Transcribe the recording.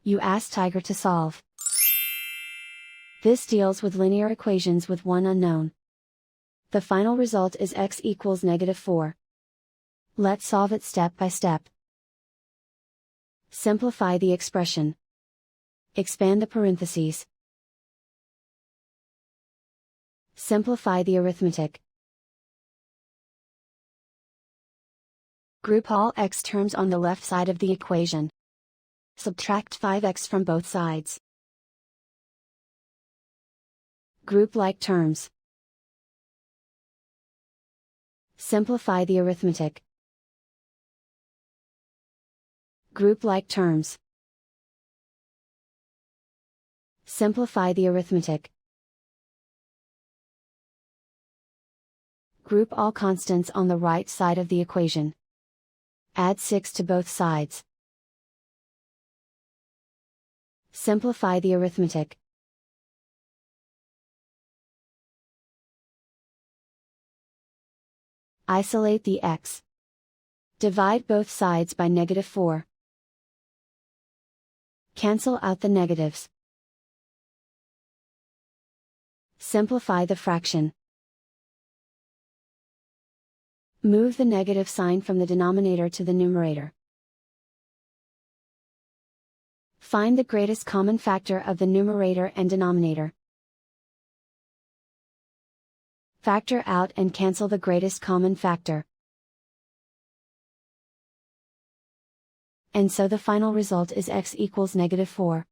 You ask Tiger to solve. This deals with linear equations with one unknown. The final result is x equals -4. Let's solve it step by step. Simplify the expression. Expand the parentheses. Simplify the arithmetic. Group all x terms on the left side of the equation. Subtract 5x from both sides. Group like terms. Simplify the arithmetic. Group like terms. Simplify the arithmetic. Group all constants on the right side of the equation. Add 6 to both sides. Simplify the arithmetic. Isolate the x. Divide both sides by -4. Cancel out the negatives. Simplify the fraction. Move the negative sign from the denominator to the numerator. Find the greatest common factor of the numerator and denominator. Factor out and cancel the greatest common factor. And so the final result is x equals -4.